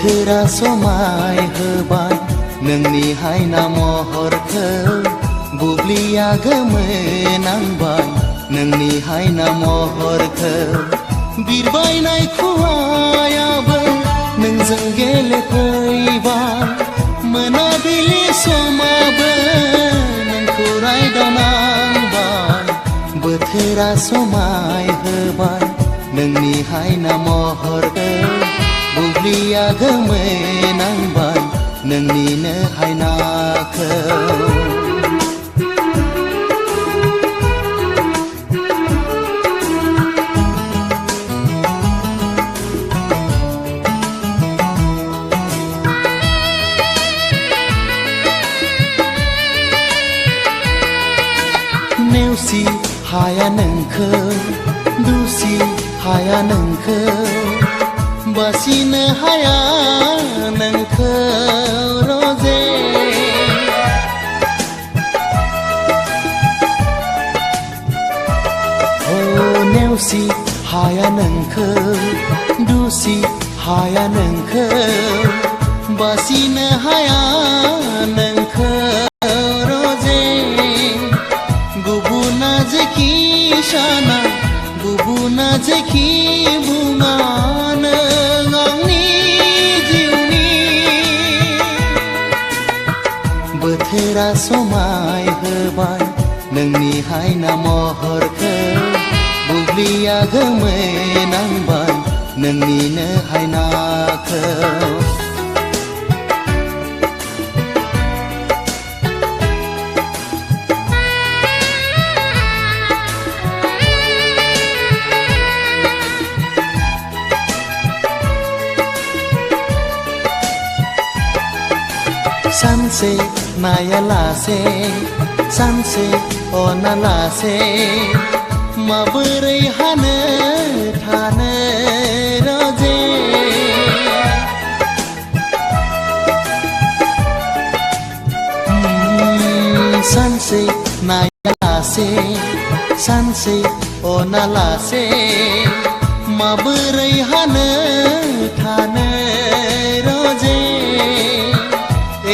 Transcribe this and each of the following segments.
बोथोरा समाय होबाय नोंनि हायना महरखौ बुब्लिया गोमोनांबाय नोंनि हायना महरखौ बिरबायनाय खुवायाबो नोंजों गेलेफैबाय मोनाबिलि समाबो नोंखौ रायदावनांबाय बोथोरा समाय होबाय नोंनि हायना महरखौ बुब्लिया गोमोनांबाय नोंनिनो हायनाखौ नेवसि हाया नोंखौ दुसि हाया नोंखौ बासिनो हाया नोंखौ रजे नेवसि हाया नोंखौ दुसि हाया नोंखौ बासिनो हाया नोंखौ रजे गुबुना जेखि साना गुबुना जेखि बुङा नों आंनि जिउनि बोथोरा समाय होबाय नोंनि हायना महरखौ बुब्लिया गोमोनांबाय नोंनिनो हायनाखौ सानसे नायालासे सानसे अनालासे माबोरै हानो थानो रजे सानसे नायालासे सानसे अनालासे माबोरै हानो थानो रजे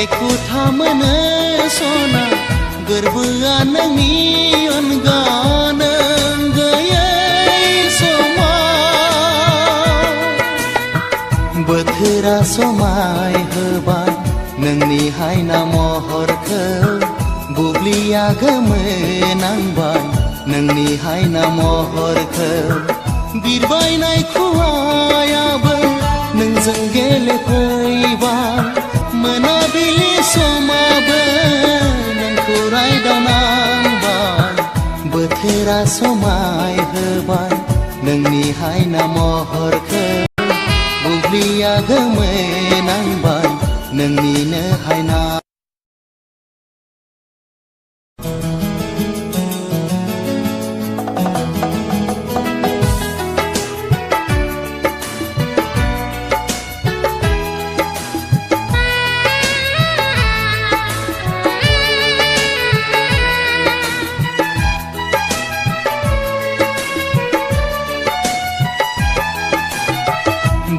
एखुथा मोनो सना गोरबोआ नोंनि अनगा नों गैयै समाव बोथोरा समाय होबाय नोंनि हायना महरखौ बुब्लिया गोमोनांबाय नोंनि हायना महरखौ बिरबायनाय खुवायाबो नोंजों गेलेफैबाय मोनाबिलि समाबो नोंखौ रायदावनांबाय बोथोरा समाय होबाय नोंनि हायना महरखौ बुब्लिया गोमोनांबाय नोंनिनो हायना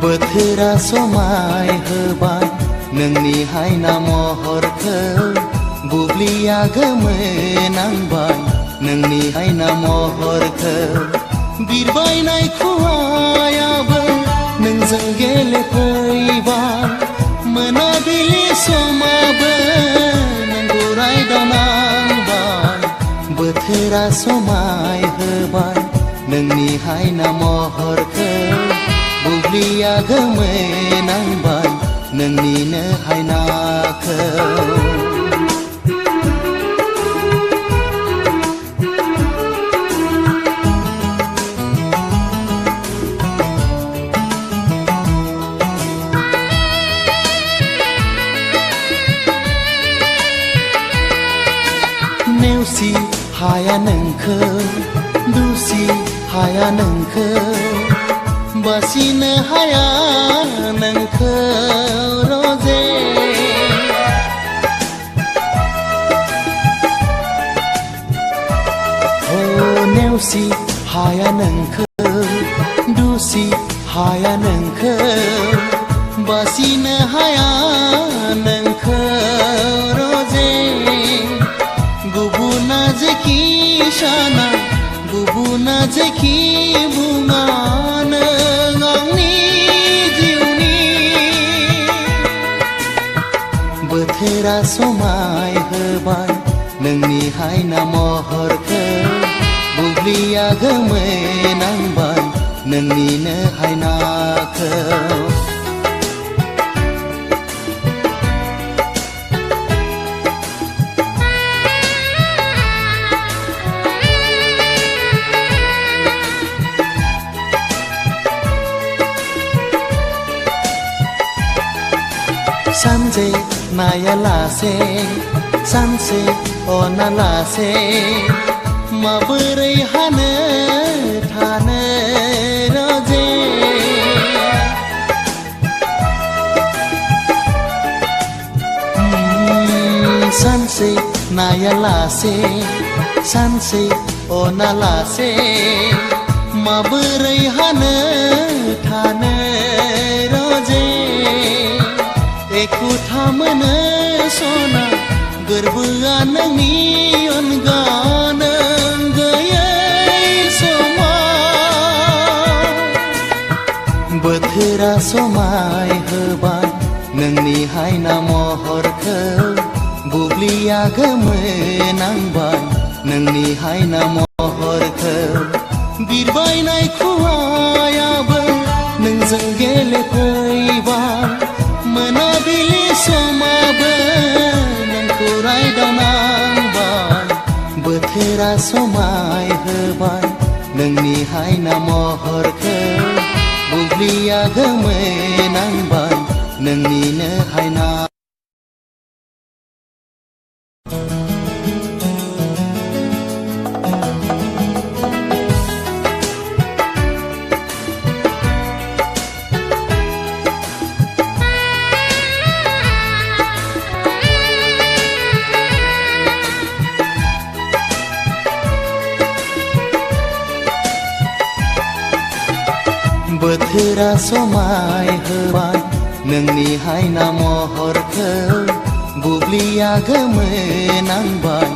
बोथोरा समाय होबाय नोंनि हायना महरखौ बुब्लिया गोमोनांबाय नोंनि हायना महरखौ बिरबायनाय खुवायाबो नोंजों गेलेफैबाय मोनाबिलि समाबो नोंखौ रायदावनांबाय बोथोरा समाय होबाय नोंनि हायना महरखौ बुब्लिया गोमोनांबाय नोंनिनो हायनाखौ नेवसि हाया नोंखौ दुसि हाया नोंखौ बासिनो हाया नोंखौ रजे नेवसि हाया नोंखौ दुसि हाया नोंखौ बासिनो हाया नोंखौ रजे गुबुना जेखि साना गुबुना जेखि बुङा नों आंनि जिउनि बोथोरा समाय होबाय नोंनि हायना महरखौ बुब्लिया गोमोनांबाय नोंनिनो हायनाखौ सानसे नायालासे सानसे अनालासे माबोरै हानो थानो रजे सानसे नायालासे सानसे अनालासे माबोरै हानो थानो रजे एखुथा मोनो सना गोरबोआ नोंनि अनगा नों गैयै समाव बोथोरा समाय होबाय नोंनि हायना महरखौ बुब्लिया गोमोनांबाय नोंनि हायना महरखौ बिरबायनाय खुवायाबो नोंजों गेलेफैबाय मोनाबिलि समाबो नोंखौ रायदावनांबाय बोथोरा समाय होबाय नोंनि हायना महरखौ बुब्लिया गोमोनांबाय नोंनिनो हायना बोथोरा समाय होबाय नोंनि हायना महरखौ बुब्लिया गोमोनांबाय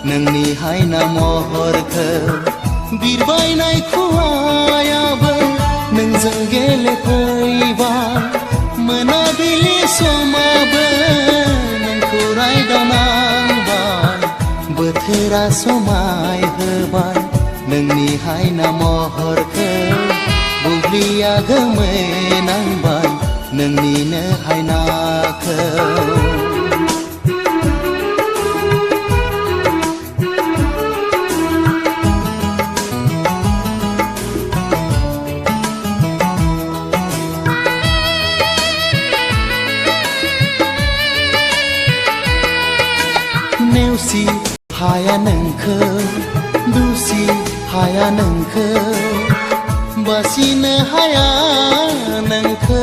नोंनि हायना महरखौ बिरबायनाय खुवायाबो नोंजों गेलेफैबाय मोनाबिलि समाबो नोंखौ रायदावनांबाय बोथोरा समाय होबाय नोंनि हायना महरखौ बुब्लिया गोमोनांबाय नोंनिनो हायनाखौ नेवसि हाया नोंखौ दुसि हाया नोंखौ बासिनो हाया नोंखौ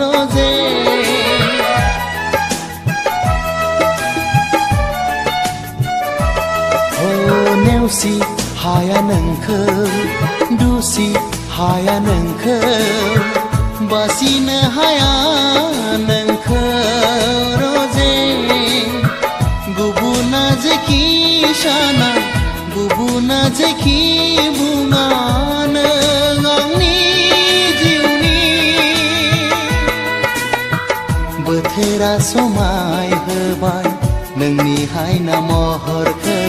रजे नेवसि हाया नोंखौ दुसि हाया नोंखौ बासिनो हाया नोंखौ रजे गुबुना जेखि साना गुबुना जेखि बुङा नों आंनि जिउनि बोथोरा समाय होबाय नोंनि हायना महरखौ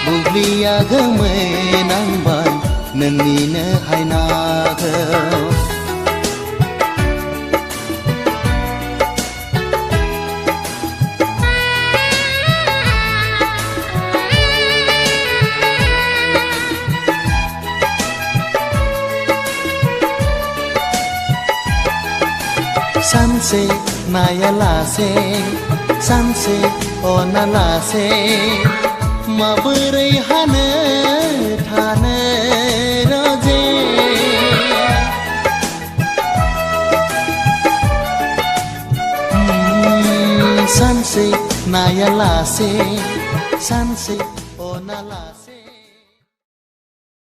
बुब्लिया गोमोनांबाय नोंनिनो हायनाखौ सानसे नायालासे सानसे अनालासे माबोरै हानो थानो रजे सानसे नायालासे सानसे अनालासे